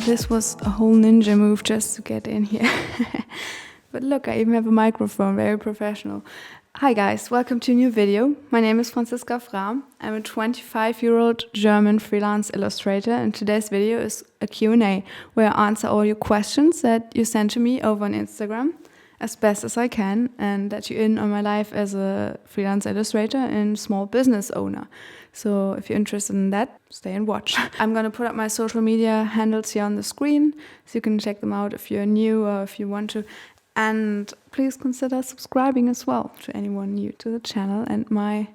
This was a whole ninja move just to get in here. But look, I even have a microphone, very professional. Hi guys, welcome to a new video. My name is Franziska Frahm. I'm a 25-year-old German freelance illustrator, and today's video is a Q&A where I answer all your questions that you send to me over on Instagram as best as I can, and let you in on my life as a freelance illustrator and small business owner. So if you're interested in that, stay and watch. I'm gonna put up my social media handles here on the screen, so you can check them out if you're new or if you want to. And please consider subscribing as well to anyone new to the channel and my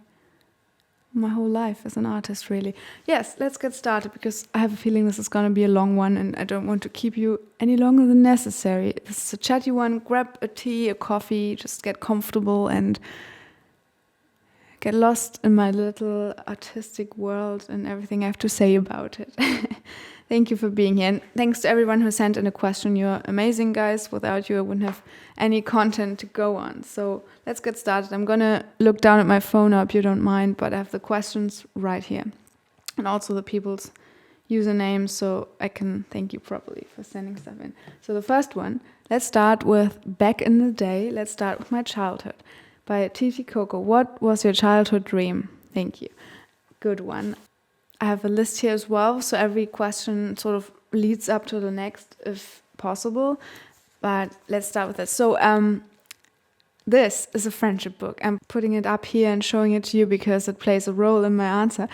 whole life as an artist, really. Yes, let's get started, because I have a feeling this is going to be a long one and I don't want to keep you any longer than necessary. This is a chatty one. Grab a tea, a coffee, just get comfortable and get lost in my little artistic world and everything I have to say about it. Thank you for being here, and thanks to everyone who sent in a question. You're amazing, guys. Without you, I wouldn't have any content to go on. So let's get started. I'm gonna look down at my phone, I hope you don't mind, but I have the questions right here, and also the people's usernames, so I can thank you properly for sending stuff in. So the first one, let's start with back in the day. Let's start with my childhood. By Titi Coco. What was your childhood dream? Thank you. Good one. I have a list here as well, so every question sort of leads up to the next if possible. But let's start with this. So this is a friendship book. I'm putting it up here and showing it to you because it plays a role in my answer.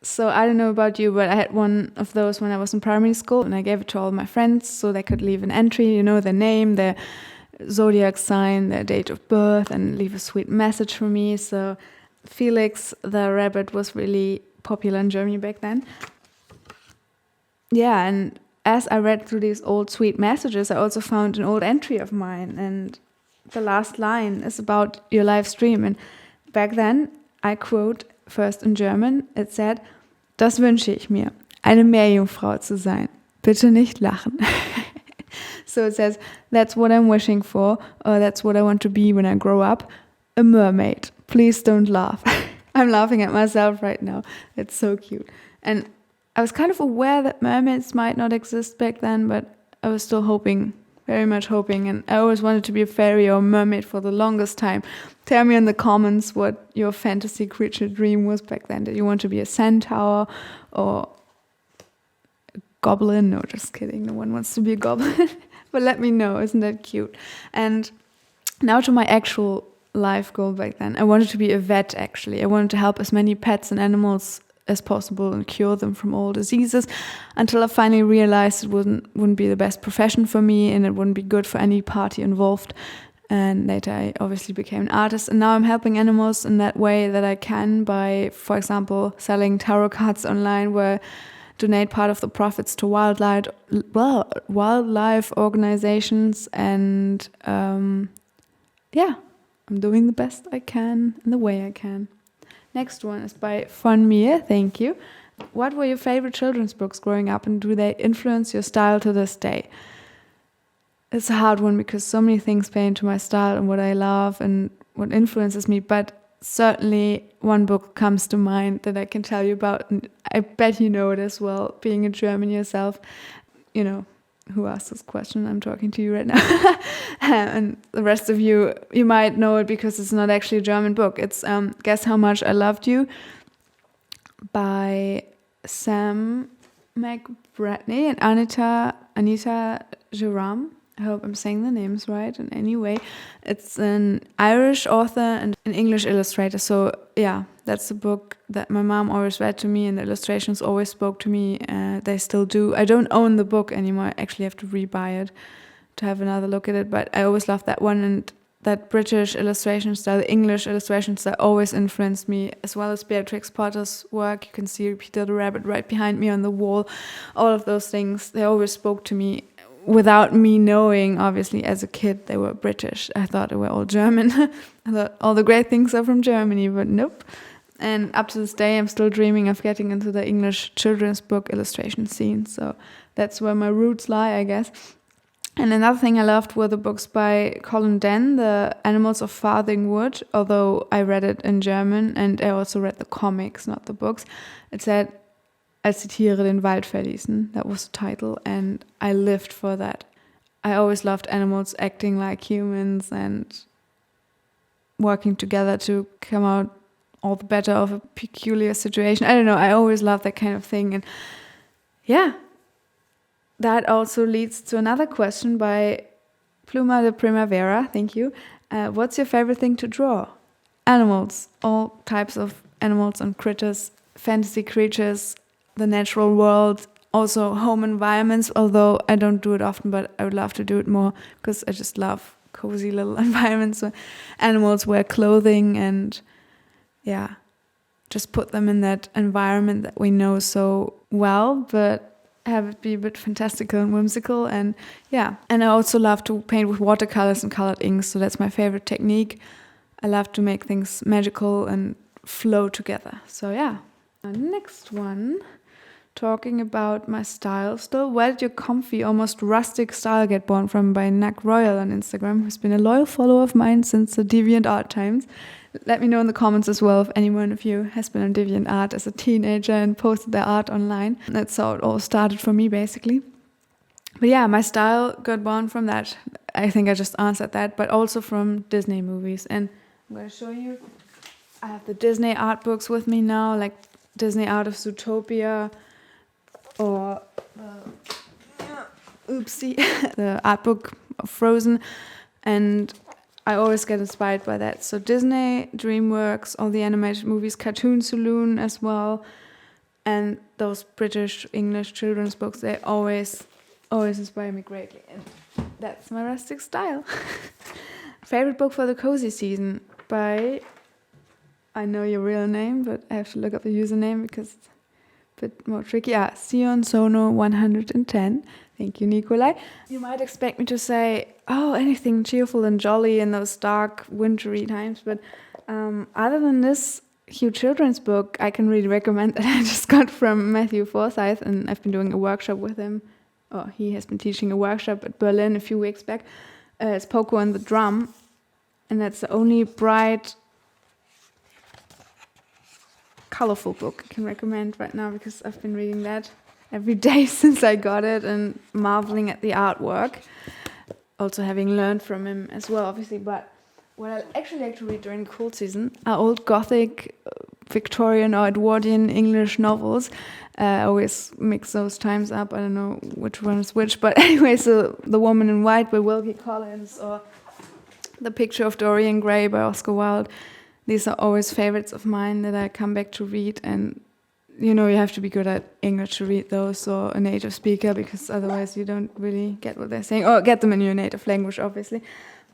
So I don't know about you, but I had one of those when I was in primary school, and I gave it to all my friends so they could leave an entry, you know, their name, their zodiac sign, their date of birth, and leave a sweet message for me. So Felix the rabbit was really popular in Germany back then. Yeah, and as I read through these old sweet messages, I also found an old entry of mine, and the last line is about your live stream. And back then, I quote first in German, it said, "Das wünsche ich mir, eine Meerjungfrau zu sein. Bitte nicht lachen." So it says, that's what I'm wishing for, or that's what I want to be when I grow up, a mermaid. Please don't laugh. I'm laughing at myself right now. It's so cute. And I was kind of aware that mermaids might not exist back then, but I was still hoping, very much hoping, and I always wanted to be a fairy or a mermaid for the longest time. Tell me in the comments what your fantasy creature dream was back then. Did you want to be a centaur or a goblin? No, just kidding. No one wants to be a goblin. But let me know, isn't that cute? And now to my actual life goal back then. I wanted to be a vet, actually. I wanted to help as many pets and animals as possible and cure them from all diseases, until I finally realized it wouldn't be the best profession for me, and it wouldn't be good for any party involved. And later I obviously became an artist, and now I'm helping animals in that way that I can by, for example, selling tarot cards online, where donate part of the profits to wildlife organizations, and yeah, I'm doing the best I can in the way I can. Next one is by Von Mir, thank you. What were your favorite children's books growing up, and do they influence your style to this day? It's a hard one because so many things play into my style and what I love and what influences me, but certainly one book comes to mind that I can tell you about, and I bet you know it as well, being a German yourself. You know who asked this question. I'm talking to you right now. And the rest of you might know it because it's not actually a German book. It's Guess How Much I Loved You by Sam McBratney and Anita Jerome. I hope I'm saying the names right in any way. It's an Irish author and an English illustrator. So yeah, that's the book that my mom always read to me, and the illustrations always spoke to me. They still do. I don't own the book anymore. I actually have to rebuy it to have another look at it. But I always loved that one, and that British illustration style, the English illustration style, always influenced me, as well as Beatrix Potter's work. You can see Peter the Rabbit right behind me on the wall. All of those things, they always spoke to me. Without me knowing, obviously, as a kid, they were British. I thought they were all German. I thought all the great things are from Germany, but nope. And up to this day, I'm still dreaming of getting into the English children's book illustration scene. So that's where my roots lie, I guess. And another thing I loved were the books by Colin Den, The Animals of Farthing Wood, although I read it in German, and I also read the comics, not the books. It said, Als die Tiere den Wald verließen. That was the title, and I lived for that. I always loved animals acting like humans and working together to come out all the better of a peculiar situation. I don't know, I always loved that kind of thing. And yeah, that also leads to another question by Pluma de Primavera, thank you. What's your favorite thing to draw? Animals, all types of animals and critters, fantasy creatures, the natural world, also home environments, although I don't do it often, but I would love to do it more because I just love cozy little environments where animals wear clothing and yeah, just put them in that environment that we know so well, but have it be a bit fantastical and whimsical. And yeah, and I also love to paint with watercolors and colored inks, so that's my favorite technique. I love to make things magical and flow together. So yeah, next one, talking about my style still. Where did your comfy, almost rustic style get born from? By Nack Royal on Instagram, who's been a loyal follower of mine since the DeviantArt times. Let me know in the comments as well if anyone of you has been on DeviantArt as a teenager and posted their art online. That's how it all started for me, basically. But yeah, my style got born from that. I think I just answered that, but also from Disney movies. And I'm going to show you, I have the Disney art books with me now, like Disney Art of Zootopia, or the art book of Frozen, and I always get inspired by that. So Disney, DreamWorks, all the animated movies, Cartoon Saloon as well, and those British English children's books, they always inspire me greatly, and that's my rustic style. Favorite book for the cozy season by, I know your real name, but I have to look up the username because it's a bit more tricky. Sion Sono 110. Thank you, Nikolai. You might expect me to say, oh, anything cheerful and jolly in those dark, wintry times, but other than this huge children's book, I can really recommend that I just got from Matthew Forsyth, and I've been doing a workshop with him. Oh, he has been teaching a workshop at Berlin a few weeks back. It's Poco and the Drum, and that's the only bright, colorful book I can recommend right now because I've been reading that every day since I got it and marveling at the artwork. Also having learned from him as well, obviously. But what I actually like to read during the cold season are old Gothic, Victorian or Edwardian English novels. I always mix those times up. I don't know which one is which. But anyway, so The Woman in White by Wilkie Collins or The Picture of Dorian Gray by Oscar Wilde. These are always favorites of mine that I come back to read, and you know you have to be good at English to read those or a native speaker, because otherwise you don't really get what they're saying, or get them in your native language, obviously.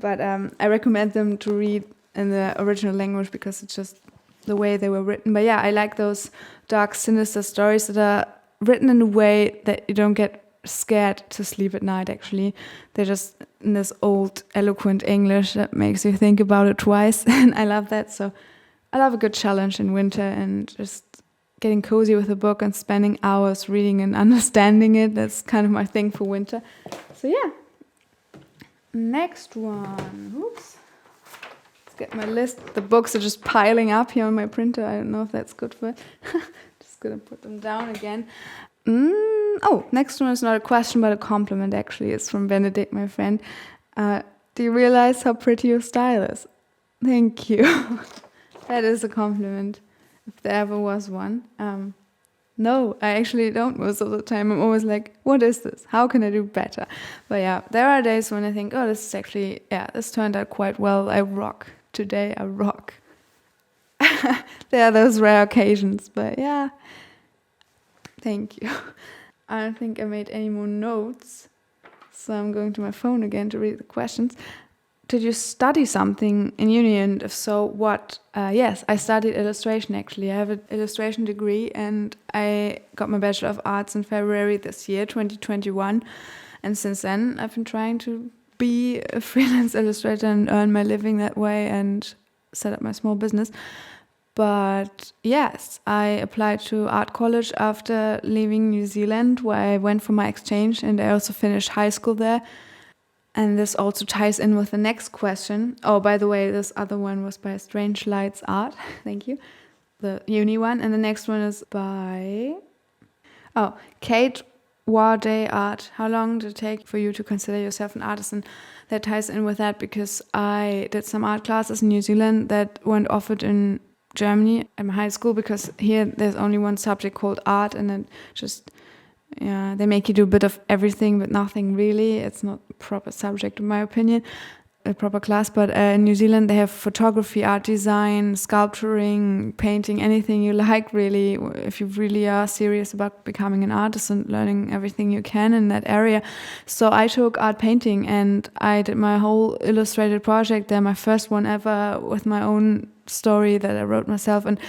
But I recommend them to read in the original language because it's just the way they were written. But yeah, I like those dark, sinister stories that are written in a way that you don't get scared to sleep at night, actually. They're just in this old, eloquent English that makes you think about it twice, and I love that. So I love a good challenge in winter and just getting cozy with a book and spending hours reading and understanding it. That's kind of my thing for winter. So yeah. Next one. Oops. Let's get my list. The books are just piling up here on my printer. I don't know if that's good for it. Just gonna put them down again. Oh, next one is not a question but a compliment, actually. It's from Benedict, my friend. Do you realize how pretty your style is? Thank you. That is a compliment, if there ever was one. No, I actually don't most of the time. I'm always like, what is this? How can I do better? But yeah, there are days when I think, oh, this is actually, this turned out quite well. I rock. Today I rock. There are those rare occasions, but yeah. Thank you. I don't think I made any more notes, so I'm going to my phone again to read the questions. Did you study something in uni, and if so, what? Yes, I studied illustration, actually. I have an illustration degree, and I got my Bachelor of Arts in February this year, 2021. And since then, I've been trying to be a freelance illustrator and earn my living that way and set up my small business. But yes, I applied to art college after leaving New Zealand, where I went for my exchange, and I also finished high school there. And this also ties in with the next question. Oh, by the way, this other one was by Strange Lights Art. Thank you. The uni one. And the next one is by Oh, Kate Warday Art. How long did it take for you to consider yourself an artist? And that ties in with that because I did some art classes in New Zealand that weren't offered in Germany at my high school, because here there's only one subject called art, and it just, yeah, they make you do a bit of everything but nothing really. It's not a proper subject in my opinion, a proper class. But in New Zealand they have photography, art design, sculpturing, painting, anything you like really, if you really are serious about becoming an artist and learning everything you can in that area. So I took art painting and I did my whole illustrated project there, my first one ever, with my own story that I wrote myself, and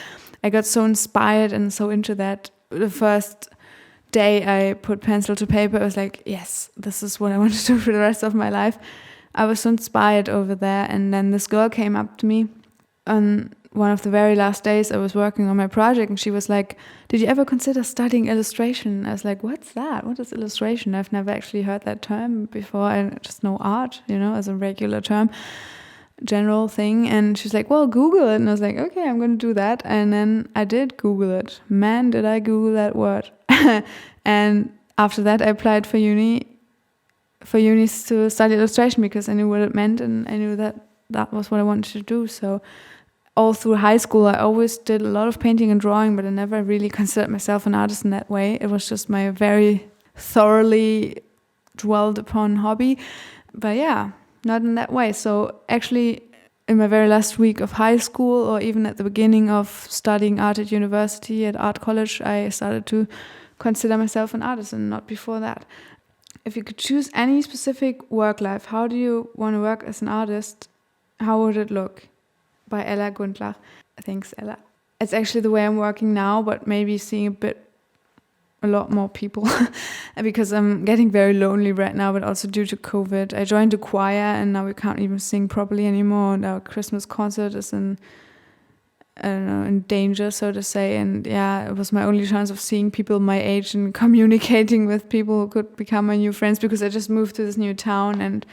I got so inspired and so into that. The first day I put pencil to paper, I was like, yes, this is what I want to do for the rest of my life. I was so inspired over there. And then this girl came up to me on one of the very last days I was working on my project, and she was like, did you ever consider studying illustration? I was like, what's that? What is illustration? I've never actually heard that term before. I just know art, as a regular term, general thing. And she's like, well, Google it. And I was like, okay, I'm going to do that. And then I did Google it. Man, did I Google that word. And after that I applied for unis to study illustration, because I knew what it meant and I knew that that was what I wanted to do. So all through high school I always did a lot of painting and drawing, but I never really considered myself an artist in that way. It was just my very thoroughly dwelled upon hobby. But yeah, not in that way. So actually in my very last week of high school, or even at the beginning of studying art at university, at art college, I started to consider myself an artist, and not before that. If you could choose any specific work life, how do you want to work as an artist? How would it look? By Ella Gundlach. Thanks, Ella. It's actually the way I'm working now, but maybe seeing a lot more people because I'm getting very lonely right now, but also due to COVID. I joined a choir and now we can't even sing properly anymore, and our Christmas concert is in danger, so to say. And yeah, it was my only chance of seeing people my age and communicating with people who could become my new friends, because I just moved to this new town, and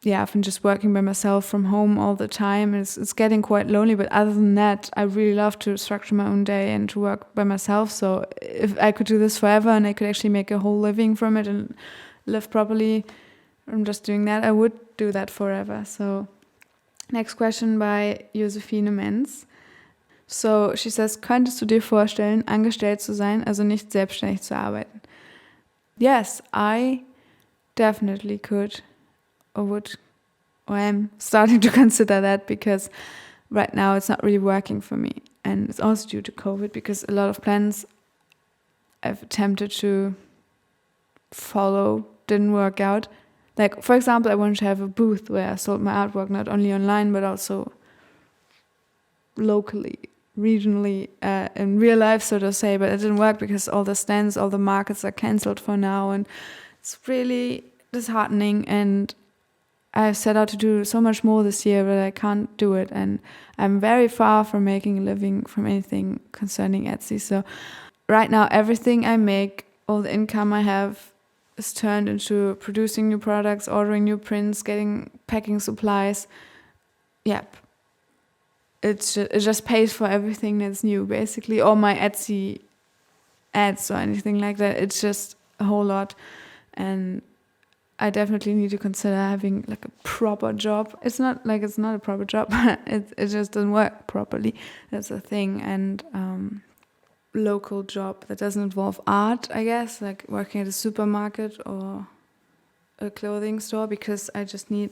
yeah, I've been just working by myself from home all the time. It's getting quite lonely, but other than that, I really love to structure my own day and to work by myself. So if I could do this forever and I could actually make a whole living from it and live properly from just doing that, I would do that forever. So next question by Josephine Menz. So she says, könntest du dir vorstellen, angestellt zu sein, also nicht selbstständig zu arbeiten? Yes, I definitely could, or would, or am starting to consider that, because right now it's not really working for me. And it's also due to COVID, because a lot of plans I've attempted to follow didn't work out. Like, for example, I wanted to have a booth where I sold my artwork, not only online, but also locally, regionally, in real life, so to say. But it didn't work because all the stands, all the markets are cancelled for now, and it's really disheartening. And I've set out to do so much more this year, but I can't do it, and I'm very far from making a living from anything concerning Etsy. So right now everything I make, all the income I have, is turned into producing new products, ordering new prints, packing supplies. Yep. It just pays for everything that's new, basically, or my Etsy ads or anything like that. It's just a whole lot, and I definitely need to consider having like a proper job. It's not a proper job. it just doesn't work properly. That's the thing. And local job that doesn't involve art, I guess, like working at a supermarket or a clothing store, because I just need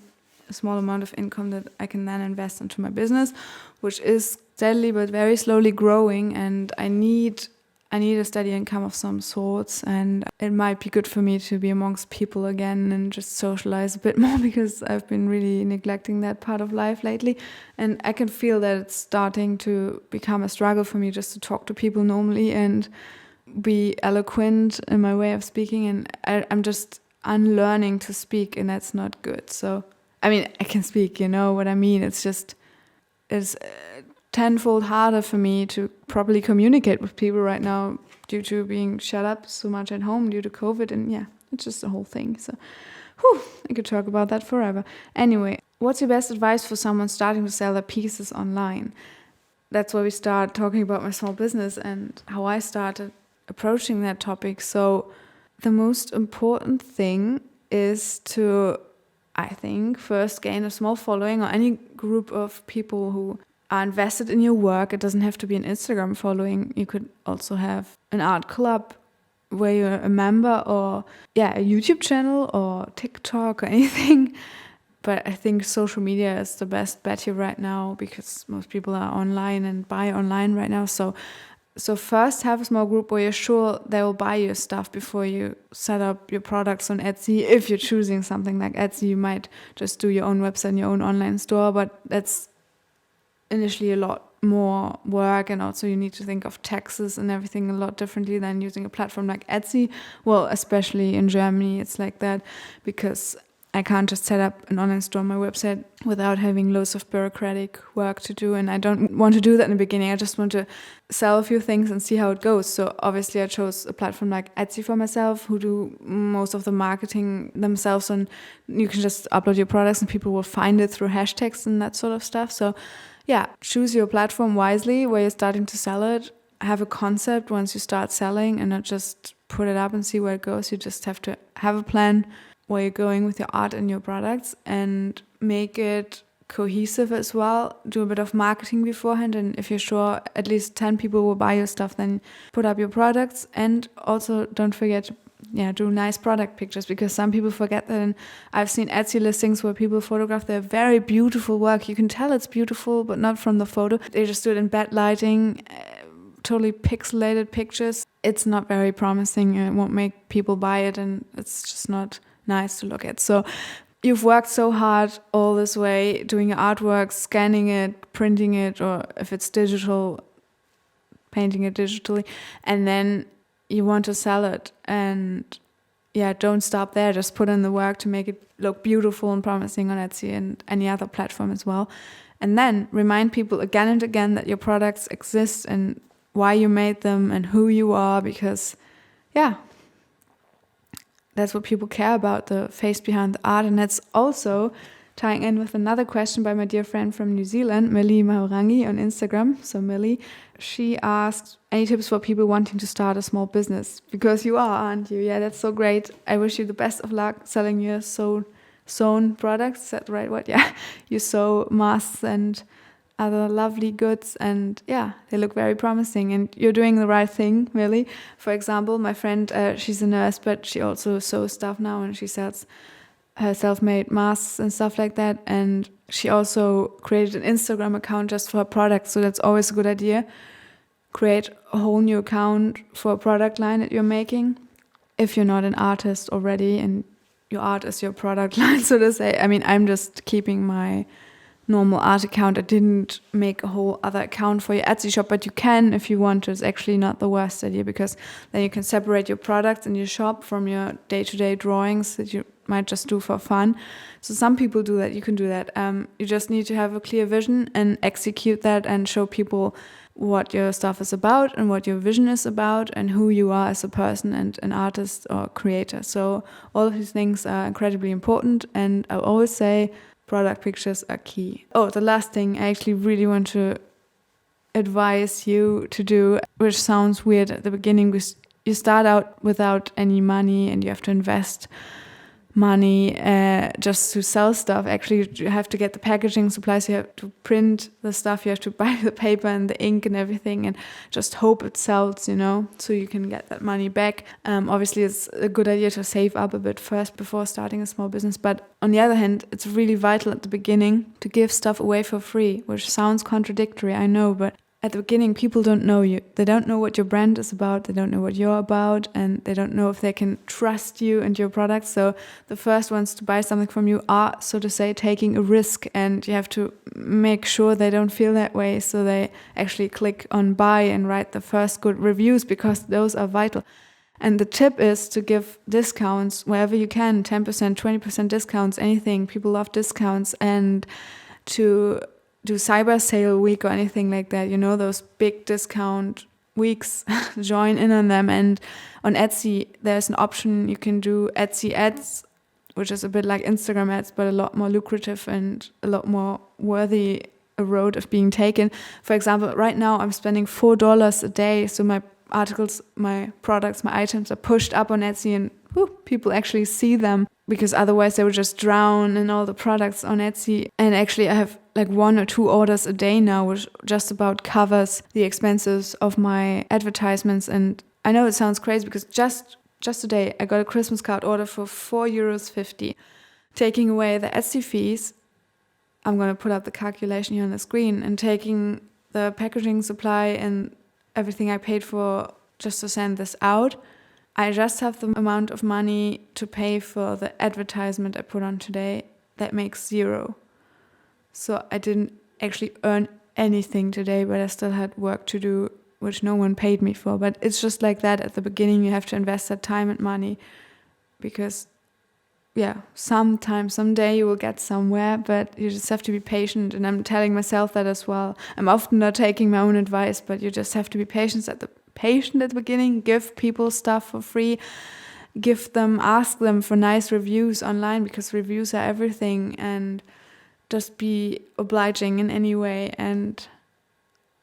a small amount of income that I can then invest into my business, which is steadily but very slowly growing, and I need a steady income of some sorts. And it might be good for me to be amongst people again and just socialize a bit more, because I've been really neglecting that part of life lately, and I can feel that it's starting to become a struggle for me just to talk to people normally and be eloquent in my way of speaking, and I'm just unlearning to speak, and that's not good. So I mean, I can speak, you know what I mean. It's tenfold harder for me to properly communicate with people right now due to being shut up so much at home due to COVID. And yeah, it's just a whole thing. So I could talk about that forever. Anyway, what's your best advice for someone starting to sell their pieces online? That's where we start talking about my small business and how I started. approaching that topic. So the most important thing is to, I think, first gain a small following or any group of people who are invested in your work. It doesn't have to be an Instagram following. You could also have an art club where you're a member, or a YouTube channel or TikTok or anything. But I think social media is the best bet here right now because most people are online and buy online right now. So first have a small group where you're sure they will buy your stuff before you set up your products on Etsy. If you're choosing something like Etsy, you might just do your own website and your own online store, but that's initially a lot more work, and also you need to think of taxes and everything a lot differently than using a platform like Etsy. Well, especially in Germany, it's like that because I can't just set up an online store on my website without having loads of bureaucratic work to do, and I don't want to do that in the beginning. I just want to sell a few things and see how it goes. So obviously I chose a platform like Etsy for myself, who do most of the marketing themselves, and you can just upload your products and people will find it through hashtags and that sort of stuff. So choose your platform wisely where you're starting to sell it. Have a concept once you start selling and not just put it up and see where it goes. You just have to have a plan where you're going with your art and your products and make it cohesive as well. Do a bit of marketing beforehand, and if you're sure at least 10 people will buy your stuff, then put up your products. And also don't forget to do nice product pictures, because some people forget that. And I've seen Etsy listings where people photograph their very beautiful work. You can tell it's beautiful, but not from the photo. They just do it in bad lighting, totally pixelated pictures. It's not very promising. It won't make people buy it, and it's just not nice to look at. So you've worked so hard all this way doing your artwork, scanning it, printing it, or if it's digital, painting it digitally, and then you want to sell it. And don't stop there. Just put in the work to make it look beautiful and promising on Etsy and any other platform as well. And then remind people again and again that your products exist and why you made them and who you are, because that's what people care about, the face behind the art. And that's also tying in with another question by my dear friend from New Zealand, Millie Mahurangi on Instagram. So Millie, she asked, any tips for people wanting to start a small business? Because you are, aren't you? Yeah, that's so great. I wish you the best of luck selling your sewn products. Is that the right word? Yeah. You sew masks and other lovely goods, and they look very promising, and you're doing the right thing, really. For example, my friend, she's a nurse, but she also sews stuff now, and she sells her self-made masks and stuff like that. And she also created an Instagram account just for her products, so that's always a good idea. Create a whole new account for a product line that you're making if you're not an artist already and your art is your product line, so to say. I mean, I'm just keeping my normal art account. I didn't make a whole other account for your Etsy shop, but you can if you want to. It's actually not the worst idea, because then you can separate your products in your shop from your day-to-day drawings that you might just do for fun. So some people do that. You can do that. You just need to have a clear vision and execute that and show people what your stuff is about and what your vision is about and who you are as a person and an artist or creator. So all of these things are incredibly important, and I always say product pictures are key. Oh, the last thing I actually really want to advise you to do, which sounds weird at the beginning, because you start out without any money and you have to invest money just to sell stuff. Actually, you have to get the packaging supplies, you have to print the stuff, you have to buy the paper and the ink and everything, and just hope it sells, so you can get that money back. Obviously, it's a good idea to save up a bit first before starting a small business, but on the other hand, it's really vital at the beginning to give stuff away for free, which sounds contradictory, I know, but at the beginning, people don't know you. They don't know what your brand is about. They don't know what you're about, and they don't know if they can trust you and your products. So the first ones to buy something from you are, so to say, taking a risk, and you have to make sure they don't feel that way. So they actually click on buy and write the first good reviews, because those are vital. And the tip is to give discounts wherever you can, 10%, 20% discounts, anything. People love discounts. And to do cyber sale week or anything like that, those big discount weeks, join in on them. And on Etsy, there's an option you can do Etsy ads, which is a bit like Instagram ads, but a lot more lucrative and a lot more worthy a road of being taken. For example, right now I'm spending $4 a day, so my articles, my products, my items are pushed up on Etsy and people actually see them, because otherwise they would just drown in all the products on Etsy. And actually I have like 1 or 2 orders a day now, which just about covers the expenses of my advertisements. And I know it sounds crazy, because just today I got a Christmas card order for €4.50. Taking away the Etsy fees, I'm going to put up the calculation here on the screen, and taking the packaging supply and everything I paid for just to send this out, I just have the amount of money to pay for the advertisement I put on today. That makes 0. So I didn't actually earn anything today, but I still had work to do, which no one paid me for. But it's just like that. At the beginning, you have to invest that time and money, because someday you will get somewhere, but you just have to be patient. And I'm telling myself that as well. I'm often not taking my own advice, but you just have to be patient at the beginning. Give people stuff for free. Ask them for nice reviews online, because reviews are everything. And just be obliging in any way and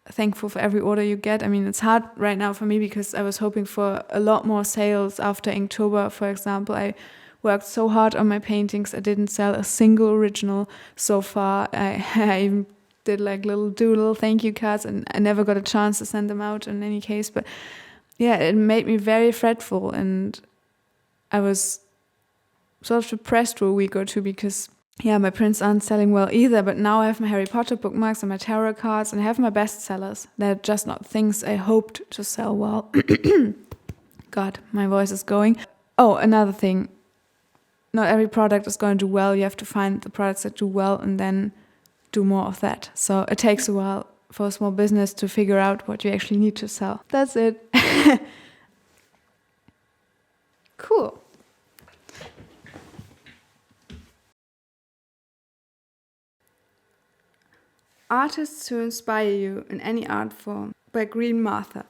thankful for every order you get. I mean, it's hard right now for me, because I was hoping for a lot more sales after Inktober, for example. I worked so hard on my paintings. I didn't sell a single original so far. I even did like little doodle thank you cards, and I never got a chance to send them out in any case. But yeah, it made me very fretful, and I was sort of depressed for a week or two, because my prints aren't selling well either. But now I have my Harry Potter bookmarks and my tarot cards, and I have my bestsellers. They're just not things I hoped to sell well. God, my voice is going. Oh, another thing. Not every product is going to do well. You have to find the products that do well and then do more of that. So it takes a while for a small business to figure out what you actually need to sell. That's it. Cool. Artists who inspire you in any art form, by Green Martha.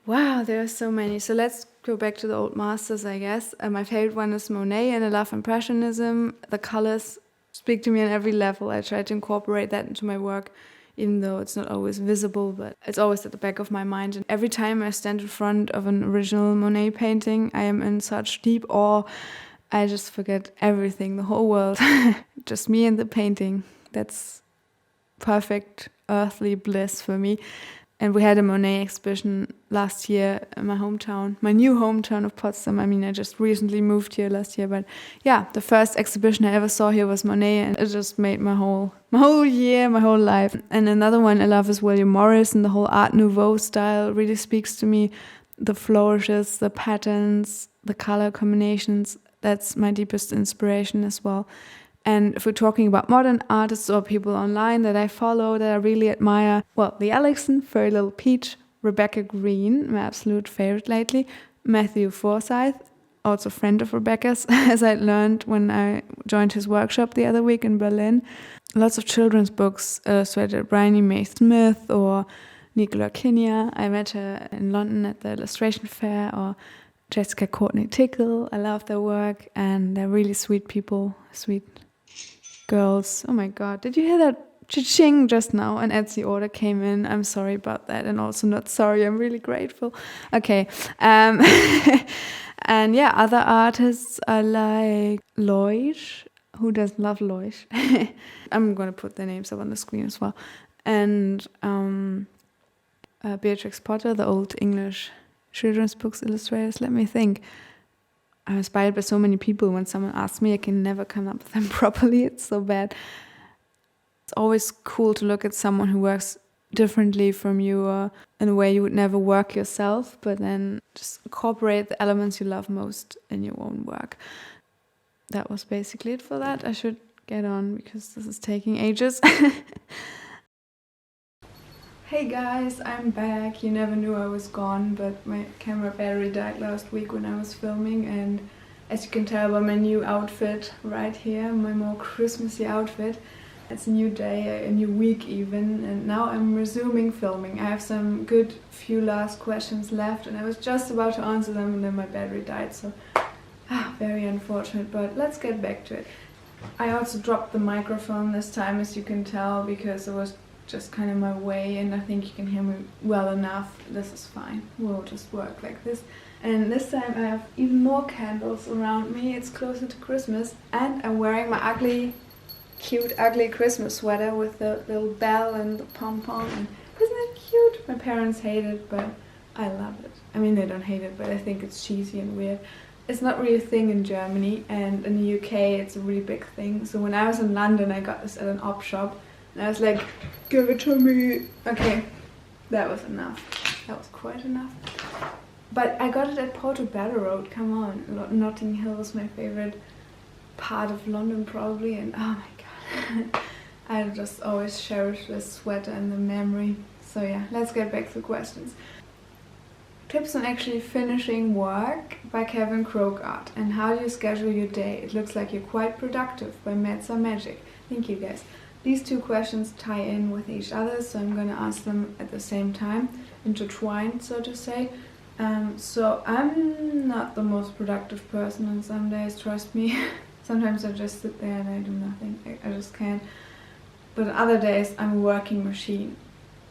Wow, there are so many. So let's go back to the old masters, I guess. My favorite one is Monet, and I love Impressionism. The colors speak to me on every level. I try to incorporate that into my work, even though it's not always visible, but it's always at the back of my mind. And every time I stand in front of an original Monet painting, I am in such deep awe. I just forget everything, the whole world. Just me and the painting. That's perfect earthly bliss for me. And we had a Monet exhibition last year in my hometown, my new hometown of Potsdam. I mean, I just recently moved here last year, but yeah, the first exhibition I ever saw here was Monet, and it just made my whole year, my whole life. And another one I love is William Morris, and the whole Art Nouveau style really speaks to me. The flourishes, the patterns, the color combinations, that's my deepest inspiration as well. And if we're talking about modern artists or people online that I follow, that I really admire, well, the Alexon, Furry Little Peach, Rebecca Green, my absolute favorite lately, Matthew Forsyth, also a friend of Rebecca's, as I learned when I joined his workshop the other week in Berlin. Lots of children's books illustrated, Bryony May Smith or Nicola Kinya. I met her in London at the illustration fair, or Jessica Courtney Tickle. I love their work, and they're really sweet people, sweet girls. Oh my God, did you hear that cha-ching just now? An Etsy order came in. I'm sorry about that, and also not sorry, I'm really grateful. Okay. And yeah, other artists I like Loish. Who doesn't love Loish? I'm going to put their names up on the screen as well. And Beatrix Potter, the old English children's books illustrators. Let me think. I'm inspired by so many people. When someone asks me, I can never come up with them properly. It's so bad. It's always cool to look at someone who works differently from you, or in a way you would never work yourself, but then just incorporate the elements you love most in your own work. That was basically it for that. I should get on because this is taking ages. Hey guys, I'm back. You never knew I was gone, but my camera battery died last week when I was filming, and as you can tell by my new outfit right here, my more Christmassy outfit, it's a new day, a new week even, and now I'm resuming filming. I have some good few last questions left, and I was just about to answer them and then my battery died, so very unfortunate, but let's get back to it. I also dropped the microphone this time, as you can tell, because it was just kind of my way, and I think you can hear me well enough. This is fine. We'll just work like this. And this time I have even more candles around me. It's closer to Christmas, and I'm wearing my cute, ugly Christmas sweater with the little bell and the pom-pom. And isn't it cute? My parents hate it, but I love it. I mean, they don't hate it, but I think it's cheesy and weird. It's not really a thing in Germany, and in the UK it's a really big thing. So when I was in London, I got this at an op shop, and I was like, give it to me. Okay, that was enough. That was quite enough. But I got it at Portobello Road, come on. Notting Hill is my favorite part of London probably, and oh my god. I just always cherish this sweater and the memory. So yeah, let's get back to questions. Tips on actually finishing work by Kevin Krogart. And how do you schedule your day? It looks like you're quite productive by Metza Magic. Thank you guys. These two questions tie in with each other, so I'm gonna ask them at the same time, intertwined so to say. So I'm not the most productive person on some days, trust me. Sometimes I just sit there and I do nothing. I just can't. But other days I'm a working machine.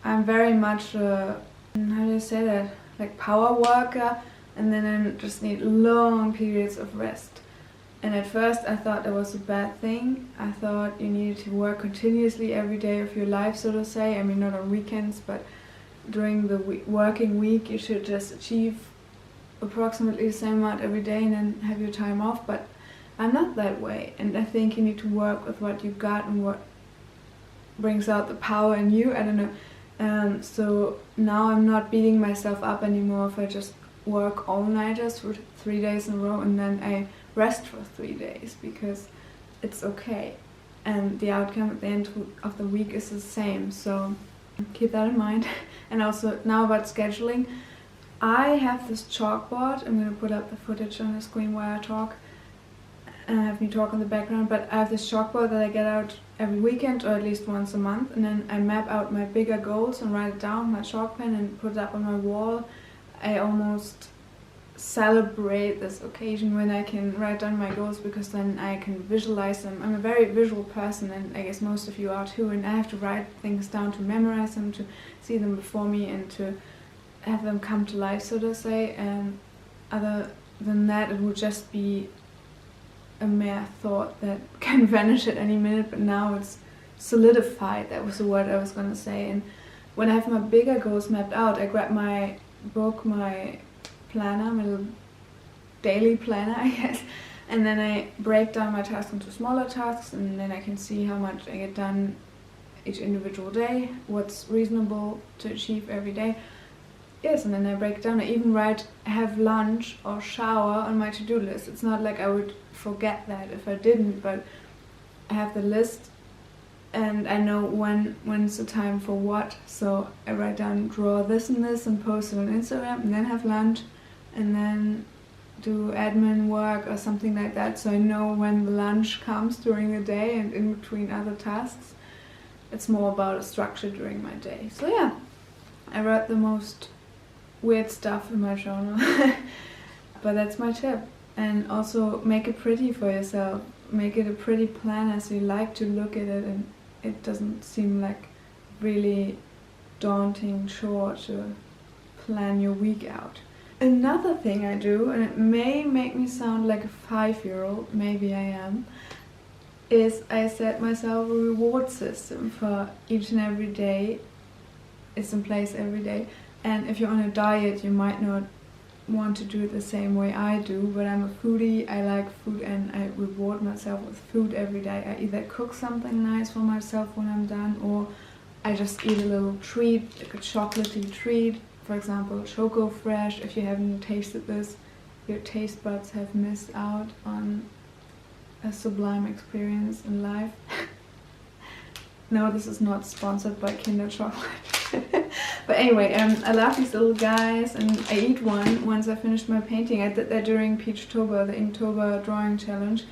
I'm very much how do you say that? Like power worker, and then I just need long periods of rest. And at first I thought that was a bad thing. I thought you needed to work continuously every day of your life, so to say. I mean, not on weekends, but during the working week you should just achieve approximately the same amount every day and then have your time off. But I'm not that way, and I think you need to work with what you've got and what brings out the power in you. I don't know. So now I'm not beating myself up anymore if I just work all-nighters for 3 days in a row and then I rest for 3 days, because it's okay. And the outcome at the end of the week is the same, so keep that in mind. And also now about scheduling. I have this chalkboard. I'm going to put up the footage on the screen while I talk. And I have me talk in the background, but I have this chalkboard that I get out every weekend or at least once a month, and then I map out my bigger goals and write it down with my chalk pen and put it up on my wall. I almost celebrate this occasion when I can write down my goals, because then I can visualize them. I'm a very visual person, and I guess most of you are too, and I have to write things down to memorize them, to see them before me and to have them come to life, so to say. And other than that, it would just be a mere thought that can vanish at any minute, but now it's solidified. That was the word I was gonna say. And when I have my bigger goals mapped out, I grab my book, my planner, my little daily planner, I guess, and then I break down my tasks into smaller tasks, and then I can see how much I get done each individual day, what's reasonable to achieve every day. Yes, and then I break it down. I even write have lunch or shower on my to-do list. It's not like I would forget that if I didn't, but I have the list and I know when's the time for what. So I write down, draw this and this and post it on Instagram, and then have lunch and then do admin work or something like that. So I know when the lunch comes during the day and in between other tasks. It's more about a structure during my day. So yeah, I wrote the most weird stuff in my journal. But that's my tip. And also make it pretty for yourself. Make it a pretty planner so you like to look at it and it doesn't seem like really daunting chore to plan your week out. Another thing I do, and it may make me sound like a 5-year-old, maybe I am, is I set myself a reward system for each and every day. It's in place every day. And if you're on a diet, you might not want to do it the same way I do, but I'm a foodie, I like food, and I reward myself with food every day. I either cook something nice for myself when I'm done, or I just eat a little treat, like a chocolatey treat. For example, Choco Fresh. If you haven't tasted this, your taste buds have missed out on a sublime experience in life. No, this is not sponsored by Kinder Chocolate. But anyway, I love these little guys, and I eat one once I finished my painting. I did that during Peachtober, the Inktober drawing challenge.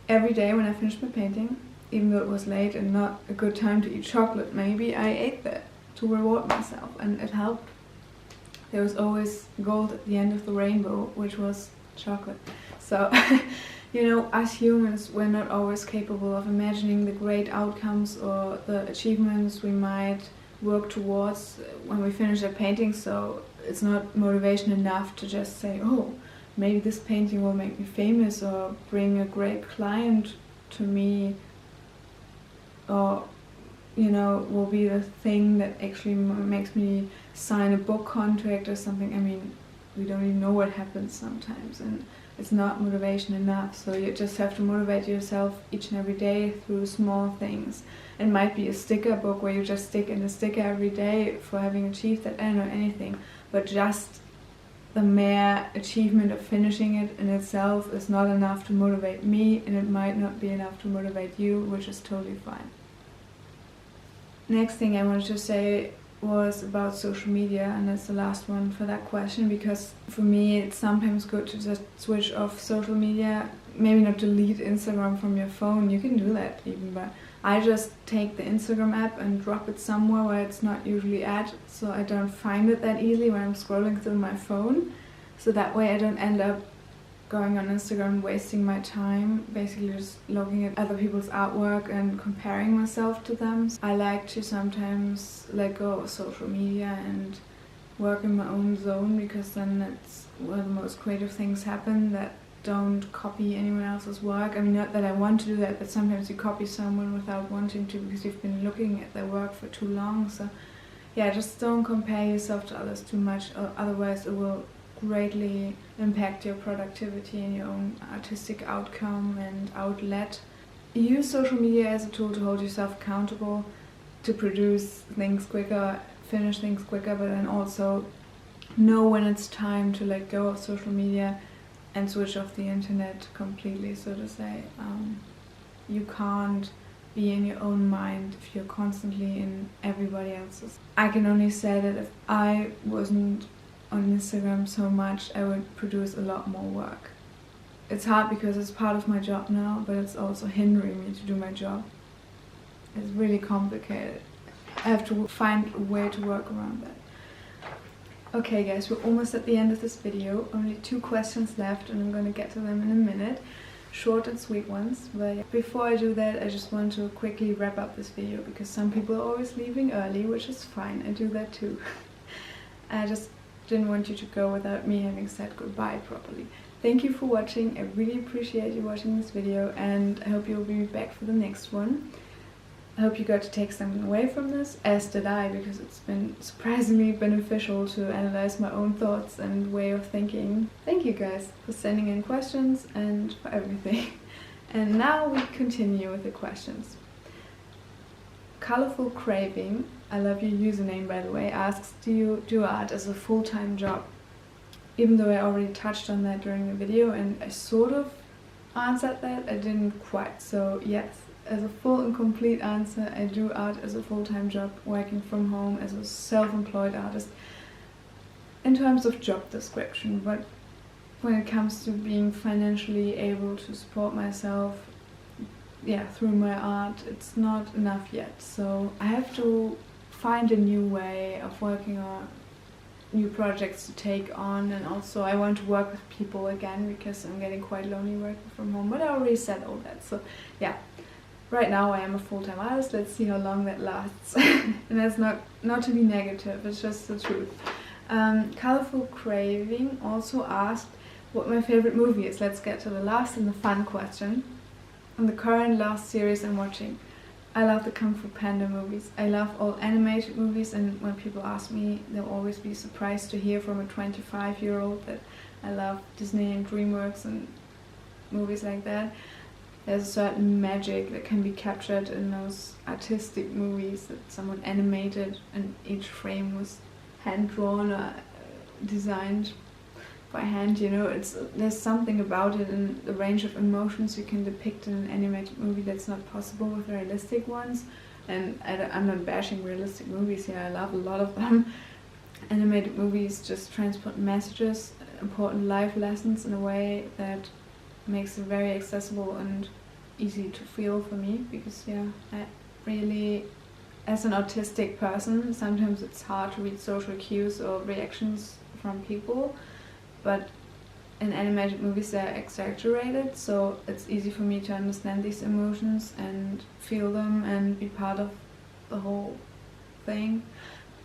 Every day when I finished my painting, even though it was late and not a good time to eat chocolate maybe, I ate that to reward myself, and it helped. There was always gold at the end of the rainbow, which was chocolate. So You know, as humans, we're not always capable of imagining the great outcomes or the achievements we might work towards when we finish a painting, so it's not motivation enough to just say, oh, maybe this painting will make me famous or bring a great client to me, or, you know, will be the thing that actually makes me sign a book contract or something. I mean, we don't even know what happens sometimes, and it's not motivation enough. So you just have to motivate yourself each and every day through small things. It might be a sticker book where you just stick in a sticker every day for having achieved that, I don't know, anything. But just the mere achievement of finishing it in itself is not enough to motivate me, and it might not be enough to motivate you, which is totally fine. Next thing I wanted to say was about social media, and that's the last one for that question, because for me it's sometimes good to just switch off social media. Maybe not delete Instagram from your phone, you can do that even, but I just take the Instagram app and drop it somewhere where it's not usually at, so I don't find it that easily when I'm scrolling through my phone. So that way I don't end up going on Instagram, wasting my time, basically just looking at other people's artwork and comparing myself to them. I like to sometimes let go of social media and work in my own zone, because then that's where the most creative things happen that don't copy anyone else's work. I mean, not that I want to do that, but sometimes you copy someone without wanting to because you've been looking at their work for too long. So yeah, just don't compare yourself to others too much, or otherwise it will greatly impact your productivity and your own artistic outcome and outlet. Use social media as a tool to hold yourself accountable, to produce things quicker, finish things quicker, but then also know when it's time to let go of social media and switch off the internet completely, so to say. You can't be in your own mind if you're constantly in everybody else's. I can only say that if I wasn't on Instagram so much, I would produce a lot more work. It's hard because it's part of my job now, but it's also hindering me to do my job. It's really complicated. I have to find a way to work around that. Okay guys, we're almost at the end of this video. Only 2 questions left and I'm going to get to them in a minute. Short and sweet ones. But before I do that, I just want to quickly wrap up this video, because some people are always leaving early, which is fine. I do that too. I just didn't want you to go without me having said goodbye properly. Thank you for watching. I really appreciate you watching this video, and I hope you'll be back for the next one. I hope you got to take something away from this, as did I, because it's been surprisingly beneficial to analyze my own thoughts and way of thinking. Thank you guys for sending in questions and for everything. And now we continue with the questions. Colorful Craving, I love your username by the way, asks, do you do art as a full-time job? Even though I already touched on that during the video and I sort of answered that, I didn't quite. So yes, as a full and complete answer, I do art as a full-time job, working from home as a self-employed artist in terms of job description. But when it comes to being financially able to support myself, yeah, through my art, it's not enough yet. So I have to find a new way of working on new projects to take on, and also I want to work with people again, because I'm getting quite lonely working from home, but I already said all that. So yeah, right now I am a full-time artist. Let's see how long that lasts. And that's not to be negative, it's just the truth. Colorful Craving also asked what my favorite movie is. Let's get to the last and the fun question. On the current last series I'm watching, I love the Kung Fu Panda movies. I love all animated movies, and when people ask me, they'll always be surprised to hear from a 25-year-old that I love Disney and DreamWorks and movies like that. There's a certain magic that can be captured in those artistic movies that someone animated and each frame was hand-drawn or designed by hand, you know. There's something about it, and the range of emotions you can depict in an animated movie that's not possible with realistic ones. And I'm not bashing realistic movies here, I love a lot of them. Animated movies just transport messages, important life lessons in a way that makes it very accessible and easy to feel for me, because yeah, I really, as an autistic person, sometimes it's hard to read social cues or reactions from people. But in animated movies they're exaggerated, so it's easy for me to understand these emotions and feel them and be part of the whole thing.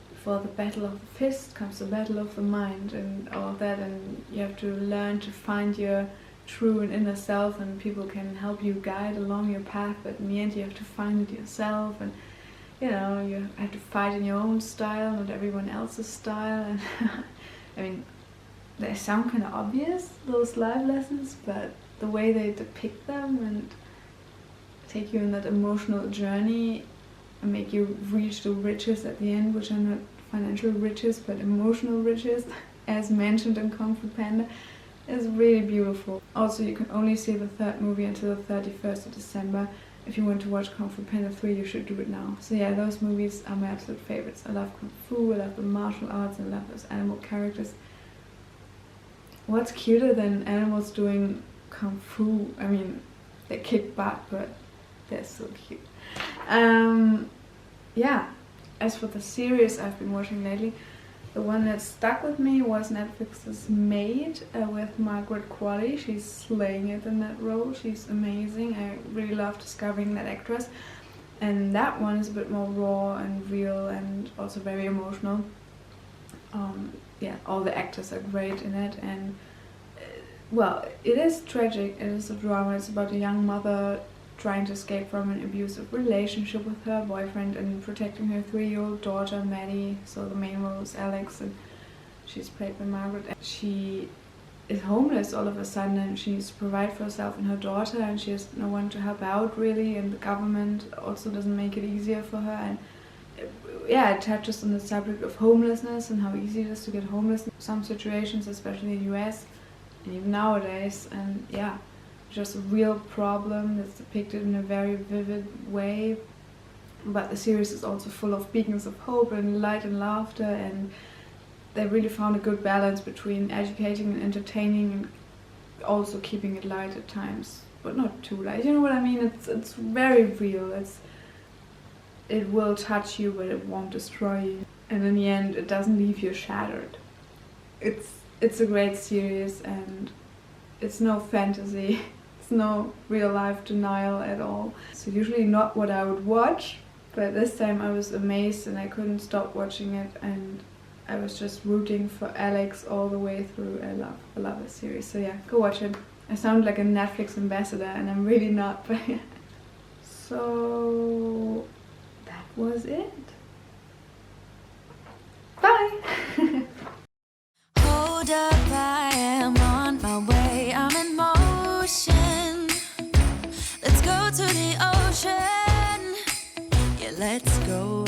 Before the battle of the fist comes the battle of the mind and all of that, and you have to learn to find your true and inner self, and people can help you guide along your path, but in the end you have to find it yourself, and you know, you have to fight in your own style, not everyone else's style. And I mean, they sound kind of obvious, those life lessons, but the way they depict them and take you on that emotional journey and make you reach the riches at the end, which are not financial riches but emotional riches, as mentioned in Kung Fu Panda, is really beautiful. Also, you can only see the third movie until the 31st of December. If you want to watch Kung Fu Panda 3, you should do it now. So yeah, those movies are my absolute favorites. I love Kung Fu, I love the martial arts, and I love those animal characters. What's cuter than animals doing Kung Fu? I mean, they kick butt, but they're so cute. Yeah, as for the series I've been watching lately, the one that stuck with me was Netflix's Maid with Margaret Qualley. She's slaying it in that role. She's amazing. I really love discovering that actress. And that one is a bit more raw and real and also very emotional. Yeah, all the actors are great in it, and well, it is tragic. It is a drama. It's about a young mother trying to escape from an abusive relationship with her boyfriend and protecting her 3-year-old daughter, Maddie. So the main role is Alex, and she's played by Margaret. And she is homeless all of a sudden, and she needs to provide for herself and her daughter, and she has no one to help out really, and the government also doesn't make it easier for her. And yeah, it touches on the subject of homelessness and how easy it is to get homeless in some situations, especially in the US and even nowadays. And yeah, just a real problem that's depicted in a very vivid way. But the series is also full of beacons of hope and light and laughter, and they really found a good balance between educating and entertaining and also keeping it light at times, but not too light. You know what I mean? It's very real. It will touch you, but it won't destroy you. And in the end, it doesn't leave you shattered. It's a great series, and it's no fantasy. It's no real life denial at all. So usually not what I would watch, but this time I was amazed and I couldn't stop watching it, and I was just rooting for Alex all the way through. I love this series. So yeah, go watch it. I sound like a Netflix ambassador, and I'm really not, but yeah. So that was it. Bye! Hold up, I am on my way, I'm in motion. Let's go to the ocean. Yeah, let's go.